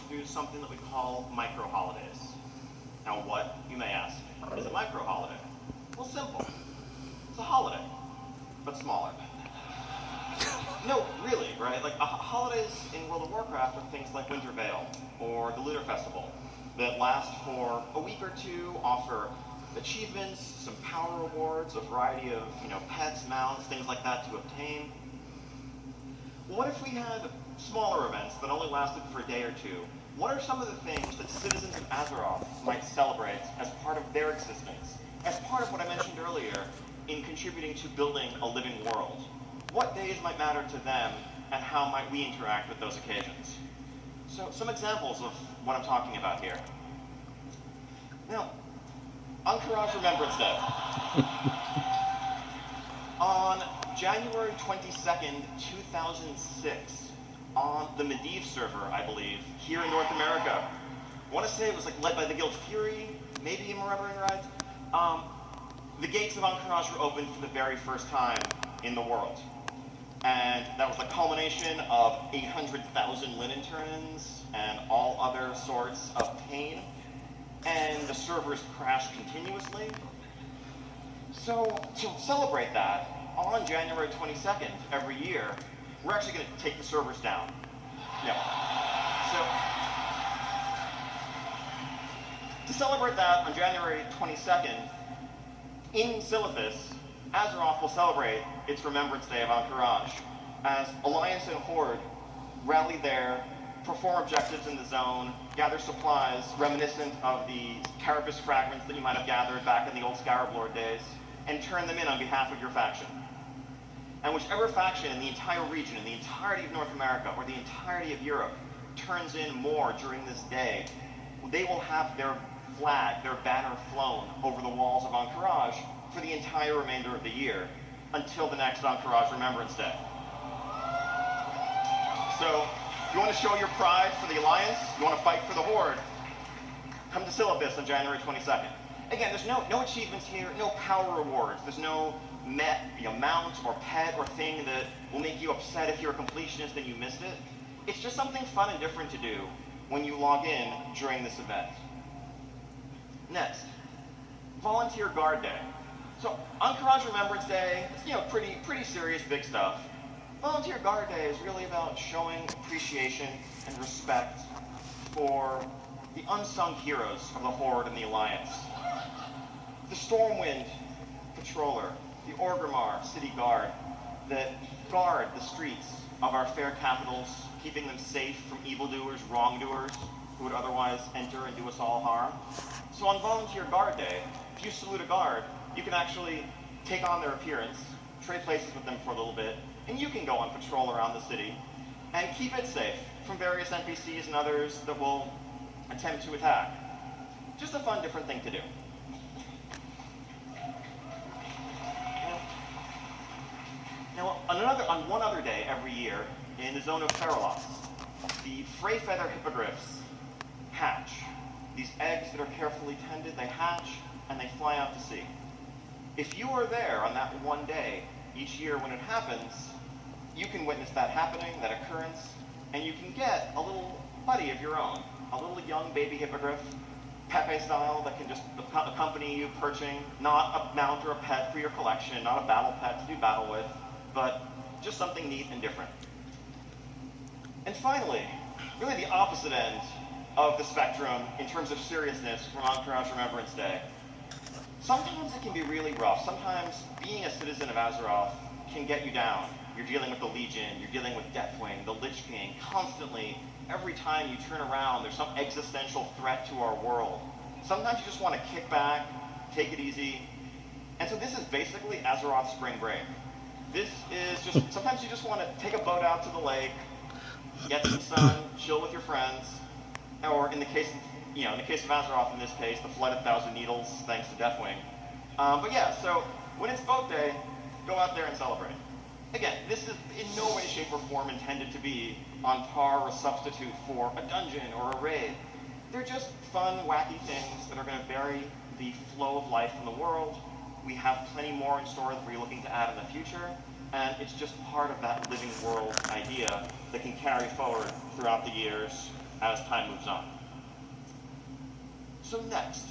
introduce something that we call micro-holidays. Now what, you may ask, is a micro-holiday? Well, simple. It's a holiday, but smaller. No, really, right? Like, holidays in World of Warcraft are things like Winter Veil, or the Lunar Festival, that last for a week or two, offer achievements, some power rewards, a variety of, pets, mounts, things like that to obtain. What if we had smaller events that only lasted for a day or two? What are some of the things that citizens of Azeroth might celebrate as part of their existence, as part of what I mentioned earlier in contributing to building a living world? What days might matter to them, and how might we interact with those occasions? So, some examples of what I'm talking about here. Now, Ahn'Qiraj Remembrance Day. On January 22nd, 2006, on the Medivh server, I believe, here in North America. I want to say it was led by the Guild Fury, maybe I'm remembering right. The gates of Ahn'Qiraj were opened for the very first time in the world. And that was the culmination of 800,000 linen turn-ins and all other sorts of pain. And the servers crashed continuously. So to celebrate that, on January 22nd every year, we're actually going to take the servers down. So to celebrate that on January 22nd, in Silithus, Azeroth will celebrate its Remembrance Day of Ahn'Qiraj, as Alliance and Horde rally there, perform objectives in the zone, gather supplies reminiscent of the Carapace fragments that you might have gathered back in the old Scarab Lord days, and turn them in on behalf of your faction. And whichever faction in the entire region, in the entirety of North America, or the entirety of Europe, turns in more during this day, they will have their flag, their banner flown over the walls of Ahn'Qiraj for the entire remainder of the year, until the next Ahn'Qiraj Remembrance Day. So, if you want to show your pride for the Alliance, you want to fight for the Horde, come to Silithus on January 22nd. Again, there's no achievements here, no power rewards, there's no mount or pet or thing that will make you upset if you're a completionist and you missed it. It's just something fun and different to do when you log in during this event. Next, Volunteer Guard Day. So, Ahn'Qiraj Remembrance Day, it's, pretty serious, big stuff. Volunteer Guard Day is really about showing appreciation and respect for the unsung heroes of the Horde and the Alliance. The Stormwind Patroller, the Orgrimmar City Guard, that guard the streets of our fair capitals, keeping them safe from evildoers, wrongdoers, who would otherwise enter and do us all harm. So on Volunteer Guard Day, if you salute a guard, you can actually take on their appearance, trade places with them for a little bit, and you can go on patrol around the city and keep it safe from various NPCs and others that will attempt to attack. Just a fun, different thing to do. Now, on one other day every year, in the zone of Feralos, the Freyfeather hippogriffs hatch. These eggs that are carefully tended, they hatch, and they fly out to sea. If you are there on that one day, each year when it happens, you can witness that happening, that occurrence, and you can get a little buddy of your own, a little young baby hippogriff, Pepe style, that can just accompany you perching, not a mount or a pet for your collection, not a battle pet to do battle with, but just something neat and different. And finally, really the opposite end of the spectrum in terms of seriousness from Ahn'Qiraj Remembrance Day. Sometimes it can be really rough. Sometimes being a citizen of Azeroth can get you down. You're dealing with the Legion, you're dealing with Deathwing, the Lich King, constantly. Every time you turn around, there's some existential threat to our world. Sometimes you just want to kick back, take it easy. And so this is basically Azeroth Spring Break. This is just, sometimes you just want to take a boat out to the lake, get some sun, chill with your friends, or in the case of, Azeroth in this case, the Flood of Thousand Needles, thanks to Deathwing. But yeah, so when it's boat day, go out there and celebrate. Again, this is in no way, shape, or form intended to be on par or substitute for a dungeon or a raid. They're just fun, wacky things that are going to vary the flow of life in the world. We have plenty more in store that we're looking to add in the future. And it's just part of that living world idea that can carry forward throughout the years as time moves on. So next,